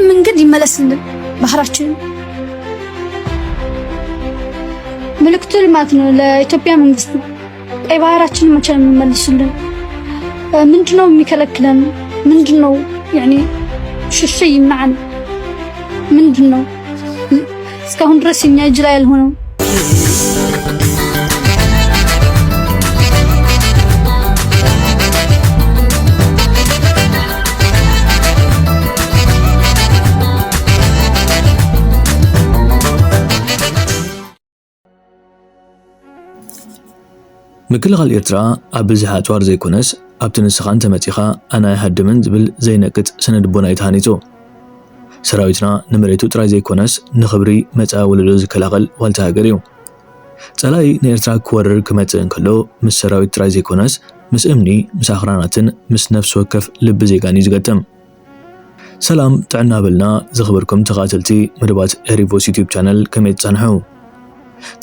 መንገድ ይመለስልን ባህራችን መልእክቱ ማለት ነው ለኢትዮጵያ መንግስት ቀይ ባህራችን መቼ ይመለስልን ምንድነው የሚከለክለን ምንድነው يعني شو يمنعنا ምንድነው እስካሁን ድረስ እኛ እጅ ላይ ያልሆነው ምክልኻል ኤርትራ ኣብ ብዝሓ ጧር ዘይኮነስ ኣብቲ ንስኻን ተመፂኻ ኣና ይሃድምን ዝብል ዘይነቅጥ ስነልቦና ተሃኒፁ ሰራዊትና ንመሬቱ ጥራይ ዘይኮነስ ንኽብሪ መፃ ወለዶ ዝከላኸል ዋልታ ሃገር እዩ ፀላይ ንኤርትራ ክወርር ክመፅእ እንከሎ ምስ ሰራዊት ጥራይ ዘይኮነስ ምስ እምኒ ምስ ኣኽራናትን ምስ ነፍሲ ወከፍ ልቢ ዜጋን እዩ ዝገጥም ሰላም ጥዕና በልና ዝኽበርኩም ተኻተልቲ መደባት ኤሪቮስ ዩቲዩብ ቻነል ከመይ ትፀንሑ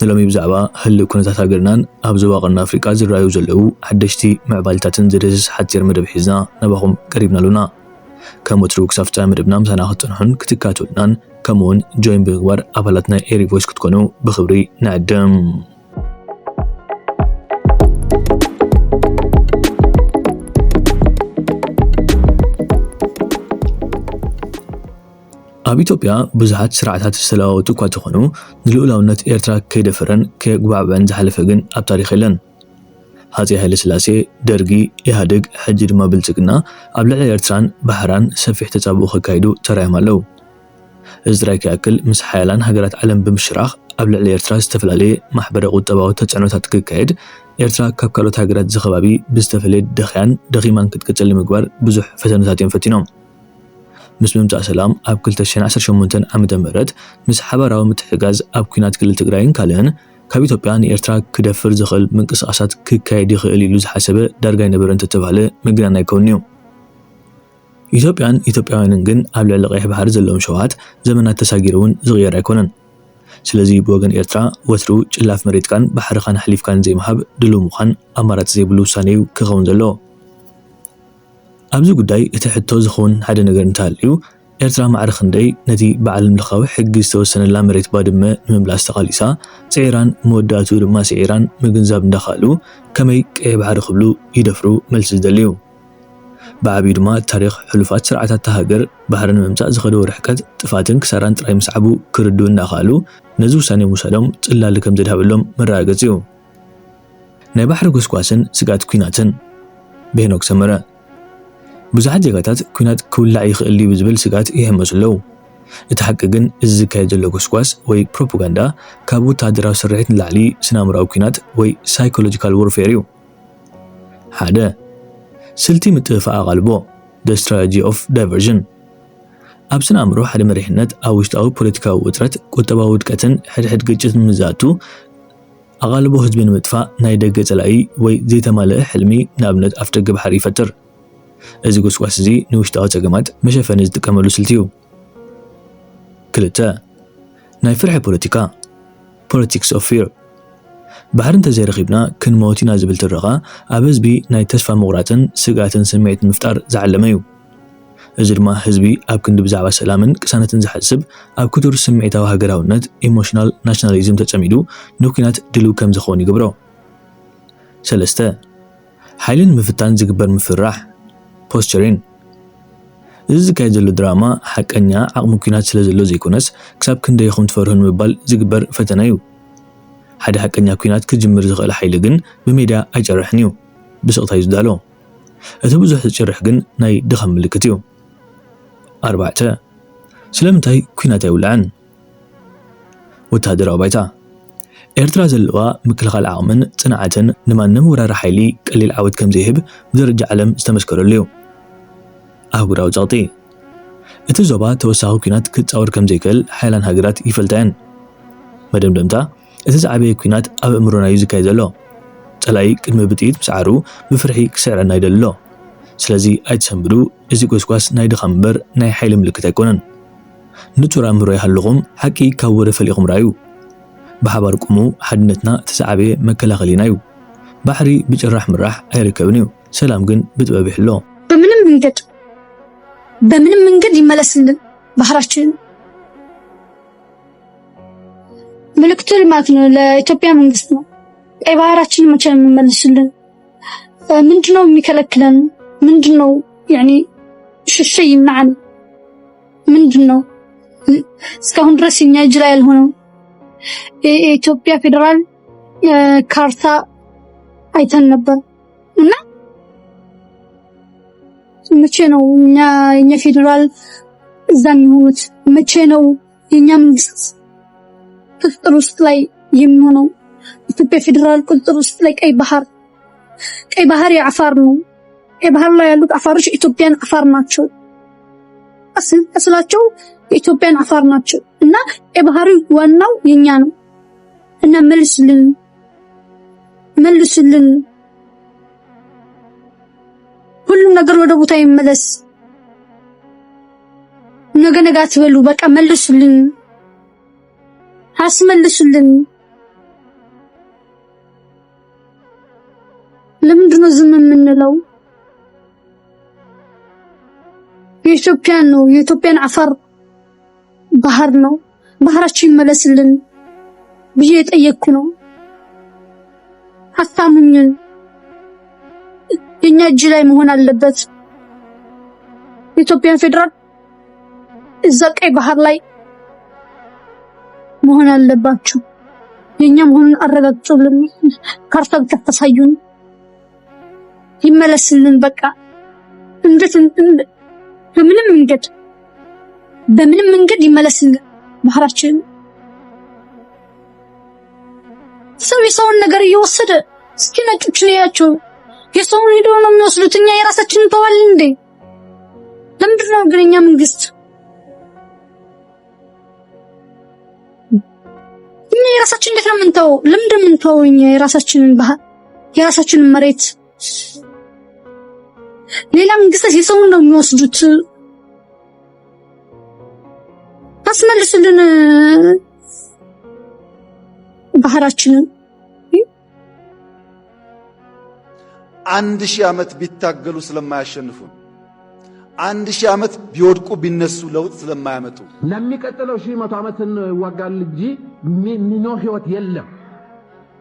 ንሎሚ ብዛዕባ ህልው ኩነታት ሃገርናን ኣብ ዞባ ቀርኒ ኣፍሪቃ ዝረኣዩ ዘለው ሓደሽቲ ምዕባለታትን ዝድህስስ ሓፂር መደብ ሒዝና ናባኹም ቀሪብና ኣለና ከም ወትሩ ክሳብ ፍጻመ መደብና ምሳና ክትፀንሑን ክትካተሉናን ከምኡውን ጆይን ብምግባር ኣባላት ናይ ኤሪቮይስ ክትኮኑ ብክብሪ ንዕድም ኣብ ኢትዮጵያ ብዙሓት ስርዓታት ዝተለዋወጡ እኳ እንተኾኑ ንልኡላውነት ኤርትራ ከይደፈረን ከጉባዕበን ዝሓለፈ ግን ኣብ ታሪኽ የለን ሃፀይ ሃይለ ስላሴ ደርጊ ኢህአዴግ ሕጂ ድማ ብልፅግና ኣብ ልዕሊ ኤርትራን ባህራን ሰፊሕ ተጻብኡ ከካይዱ ተራእዮም ኣለው እዚ ጥራይ ክያክል ምስ ሓያላን ሃገራት ዓለም ብምሽራኽ ኣብ ልዕሊ ኤርትራ ዝተፈላለየ ማሕበረ ቁጠባዊ ተፅዕኖታት ክካየድ ኤርትራ ካብ ካልኦት ሃገራት ዝኸባቢ ብዝተፈለየ ደኺያን ደኺማን ክትቅፅል ንምግባር ብዙሕ ፈተነታት እዮም ፈቲኖም ምስ ምምፃእ ሰላም ኣብ 2018 ዓመተ ምህረት ምስ ሓበራዊ ምትሕጋዝ ኣብ ኩናት ክልል ትግራይን ካልእን ካብ ኢትዮጵያ ንኤርትራ ክደፍር ዝኽእል ምንቅስቓሳት ክካየድ ይኽእል ኢሉ ዝሓሰበ ዳርጋ ይነበረ እንተተባሃለ ምግናን ኣይከውን እዩ ኢትዮጵያን ኢትዮጵያውያንን ግን ኣብ ልዕሊ ቀይሕ ባሕሪ ዘለዎም ሸውሃት ዘመናት ተሳጊረውን ዝቕየር ኣይኮነን ስለዚ ብወገን ኤርትራ ወትሩ ጭላፍ መሬትካን ባሕርኻን ሓሊፍካን ዘይምሃብ ድሉው ምዃን ኣማራፂ ዘይብሉ ውሳነ እዩ ክኸውን ዘለዎ ኣብዚ ጉዳይ እቲ ሕቶ ዝኸውን ሓደ ነገር እንተሃልዩ ኤርትራ ማዕረ ክንደይ ነቲ በዓል ምልኻዊ ሕጊ ዝተወሰነላ መሬት ባድመ ንምምላስ ተቓሊሳ ፅዒራን መወዳእቱ ድማ ስዒራን ምግንዛብ እንዳኻሉ ከመይ ቀይ ባሕሪ ክብሉ ይደፍሩ መልሲ ዝደልዩ ብዓብዩ ድማ ታሪክ ሕሉፋት ስርዓታት ሃገር ባሕሪ ንምምፃእ ዝኸደው ርሕቀት ጥፋትን ክሳራን ጥራይ ምስዓቡ ክርድኡ እንዳኻሉ ነዚ ውሳነ ምውሳዶም ፅላሊ ከም ዘድሃበሎም መረጋገፂ እዩ ናይ ባሕሪ ጎስጓስን ስጋት ኩናትን ብሄኖክ ሰመረ ብዙሓት ዜጋታት ኩናት ክውላዕ ይኽእል እዩ ብዝብል ስጋት ይህመሱ ኣለው እቲ ሓቂ ግን እዚ ዝካየድ ዘሎ ጎስጓስ ወይ ፕሮፓጋንዳ ካብ ወታደራዊ ስርሒት ንላዕሊ ስናምራዊ ኩናት ወይ ሳይኮሎጂካል ወርፌር እዩ ሓደ ስልቲ ምጥፍኣቕ ኣቓልቦ the strategy of diversion ኣብ ስናምሮ ሓደ መሪሕነት ኣብ ውሽጣዊ ፖለቲካዊ ውጥረት ቁጠባዊ ውድቀትን ሕድሕድ ግጭት ንምዛቱ ኣቓልቦ ህዝቢ ንምጥፋእ ናይ ደገ ፀላኢ ወይ ዘይተማልአ ሕልሚ ንኣብነት ኣፍደገ ባሕሪ ይፈጥር እዚ ጎስጓስ እዚ ንውሽጣዊ ፀገማት መሸፈኒ ዝጥቀመሉ ስልቲ እዩ ክልተ ናይ ፍርሒ ፖለቲካ politics of fear ባሕሪ እንተዘይረኺብና ክንሞት ኢና ዝብል ትረኻ ኣብ ህዝቢ ናይ ተስፋ ምቑራፅን ስጋትን ስምዒት ምፍጣር ዝዓለመ እዩ እዚ ድማ ህዝቢ ኣብ ክንዲ ብዛዕባ ሰላምን ቅሳነትን ዝሓስብ ኣብ ክቱር ስምዒታዊ ሃገራውነት ኢሞሽናል ናሽናሊዝም ተፀሚዱ ንኩናት ድልው ከም ዝኸውን ይገብሮ ሰለስተ ሓይልን ምፍታን ዝግበር ምፍራሕ posturing እዚ ዝካየድ ዘሎ ድራማ ሓቀኛ ዓቕሚ ኩናት ስለ ዘሎ ዘይኮነስ ክሳብ ክንደይ ኢኹም ትፈርሁን ምባል ዝግበር ፈተና እዩ ሓደ ሓቀኛ ኩናት ክጅምር ዝኽእል ሓይሊ ግን ብሜድያ ኣይጨርሕን እዩ ብስቕታ እዩ ዝዳሎ እቲ ብዙሕ ዝጭርሕ ግን ናይ ድኻም ምልክት እዩ ኣርባዕተ ስለምንታይ ኩናት ኣይውላዕን ወታደራዊ ባይታ ኤርትራ ዘለዋ ምክልኻል ዓቕምን ጽንዓትን ንማንም ወራሪ ሓይሊ ቀሊል ዓወት ከም ዘይህብ ብደረጃ ዓለም ዝተመስከረሉ እዩ ኣህጉራዊ ፀቕጢ እቲ ዞባ ተወሳኺ ኩናት ክፃወር ከም ዘይክእል ሓያላን ሃገራት ይፈልጣየን መደምደምታ እቲ ዝዓበየ ኩናት ኣብ እምሮና እዩ ዝካየድ ዘሎ ፀላይ ቅድሚ ብጥኢት ምስዓሩ ብፍርሒ ክስዕረና ይደሊ ኣሎ ስለዚ ኣይትሰንብዱ እዚ ጎስጓስ ናይ ድኻም እምበር ናይ ሓይሊ ምልክት ኣይኮነን ንጹር ኣእምሮ ይሃለኹም ሓቂ ካብ ወደ ፈሊኹም ራእዩ ብሓባር ቁሙ ሓድነትና ተሰዓበየ መከላኸሊና እዩ ባሕሪ ብጭራሕ ምራሕ ኣይርከብን እዩ ሰላም ግን ብጥበብ ይሕሎ በምንም መንገድ በምንም መንገድ ይመለስልን ባህራችን። መልእክቱ ልማት ነው ለኢትዮጵያ መንግስት ነው። ቀይ ባህራችን መቼ የሚመልስልን? ምንድነው የሚከለክለን? ምንድነው ያኒ ሽሽይ ይምናን ምንድነው እስካሁን ድረስ እኛ እጅ ላይ ያልሆነው? የኢትዮጵያ ፌደራል ካርታ አይተን ነበር እና መቼ ነው እኛ ፌደራል እዛ የሚሆኑት? መቼ ነው የኛ መንግስት ቁጥጥር ውስጥ ላይ የሚሆነው? ኢትዮጵያ ፌደራል ቁጥጥር ውስጥ ላይ ቀይ ባህር የአፋር ነው። ቀይ ባህር ላይ ያሉት አፋሮች ኢትዮጵያን አፋር ናቸው። አስላቸው የኢትዮጵያን አፋር ናቸው እና ቀይ ባህር ዋናው የኛ ነው እና መልስልን ሁሉም ነገር ወደ ቦታ ይመለስ። ነገ አትበሉ። በቃ መልስልን፣ አስመልስልን። ለምንድነው ዝም የምንለው? የኢትዮጵያን አፋር ባህር ነው። ባህራችን ይመለስልን ብዬ የጠየቅኩ ነው። አታምኑኝ። የኛ እጅ ላይ መሆን አለበት። የኢትዮጵያ ፌደራል እዛ ቀይ ባህር ላይ መሆን አለባችሁ። የኛ መሆኑን አረጋግጡልን። ካርታ ብታሳዩን ይመለስልን። በቃ እንዴት በምንም መንገድ ይመለስልን ባህራችን። ሰው የሰውን ነገር እየወሰደ እስኪ ነጮችን ያያቸው የሰውን ሄዶ ነው የሚወስዱት። እኛ የራሳችንን ተዋል እንዴ? ለምንድነው ግን የኛ መንግስት እኛ የራሳችን እንዴት ነው የምንተው? ለምንድነው የምንተው እኛ የራሳችንን ባህር የራሳችንን መሬት? ሌላ መንግስት የሰውን ነው የሚወስዱት። አስመልስልን ባህራችንን። 1000 ዓመት ቢታገሉ ስለማያሸንፉ 1000 ዓመት ቢወድቁ ቢነሱ ለውጥ ስለማያመጡ ለሚቀጥለው 100 ዓመት እንዋጋለን እንጂ ሚኖር ህይወት የለም።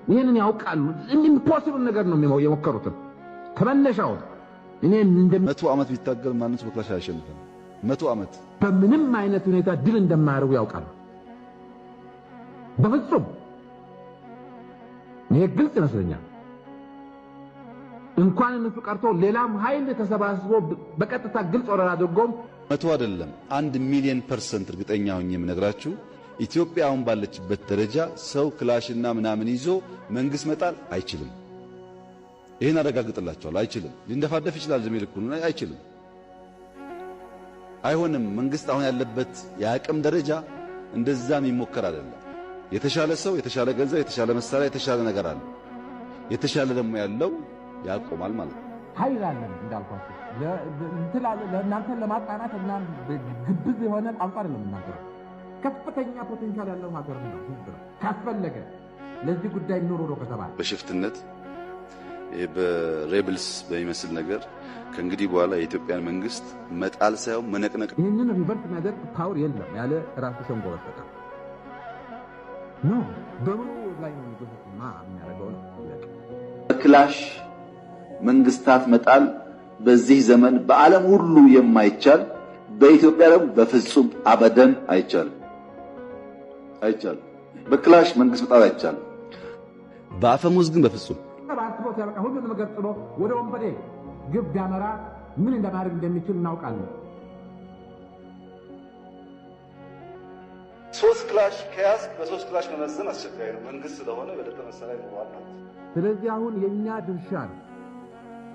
ይሄንን ያውቃሉ። ኢምፖሲብል ነገር ነው የሞከሩት ከመነሻው። እኔ እንደ 100 ዓመት ቢታገል ማንስ በክላሽ አያሸንፍም። 100 ዓመት በምንም አይነት ሁኔታ ድል እንደማያደርጉ ያውቃሉ። በፍጹም ይሄ ግልጽ ይመስለኛል። እንኳን እነሱ ቀርቶ ሌላም ኃይል ተሰባስቦ በቀጥታ ግልጽ ወረራ አድርጎም 100 አይደለም 1 ሚሊዮን% እርግጠኛ ሆኜ የምነግራችሁ ኢትዮጵያ አሁን ባለችበት ደረጃ ሰው ክላሽና ምናምን ይዞ መንግስት መጣል አይችልም። ይሄን አረጋግጥላችኋለሁ። አይችልም። ሊንደፋደፍ ይችላል ዘመልኩን አይችልም። አይሆንም። መንግስት አሁን ያለበት የአቅም ደረጃ እንደዛም ይሞከር አይደለም። የተሻለ ሰው፣ የተሻለ ገንዘብ፣ የተሻለ መሳሪያ፣ የተሻለ ነገር አለ። የተሻለ ደግሞ ያለው ያቆማል ማለት ነው። ኃይል አለን እንዳልኳችሁ ለእናንተ ለማጣናት እና ግብዝ የሆነ ቋንቋ አይደለም የምናገረው። ከፍተኛ ፖቴንሻል ያለው ሀገር ነው። ካስፈለገ ለዚህ ጉዳይ ኑሮ ነው ከተባለ በሽፍትነት በሬብልስ በሚመስል ነገር ከእንግዲህ በኋላ የኢትዮጵያን መንግስት መጣል ሳይሆን መነቅነቅ። ይህንን ሪቨርስ ማድረግ ፓወር የለም ያለ ራሱ ሸንጎ በስተቀር ነው። በምኑ ላይ ነው ንጉስማ የሚያደርገው ነው። ክላሽ መንግስታት መጣል በዚህ ዘመን በዓለም ሁሉ የማይቻል በኢትዮጵያ ደግሞ በፍጹም አበደን አይቻልም። በክላሽ መንግስት መጣል አይቻልም። በአፈሙዝ ግን በፍጹም ባስቦት ያበቃ ሁሉ ነገር ጥሎ ወደ ወንበዴ ግብ ቢያመራ ምን እንደማድረግ እንደሚችል እናውቃለን። 3 ክላሽ ከያዝ በ3 ክላሽ መመዘን አስቸጋሪ ነው። መንግስት ስለሆነ በለጠ መሳሪያ ይኖራል። ስለዚህ አሁን የኛ ድርሻ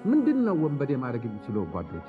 ምንድነው? ወንበዴ ማድረግ የሚችለው ጓዶች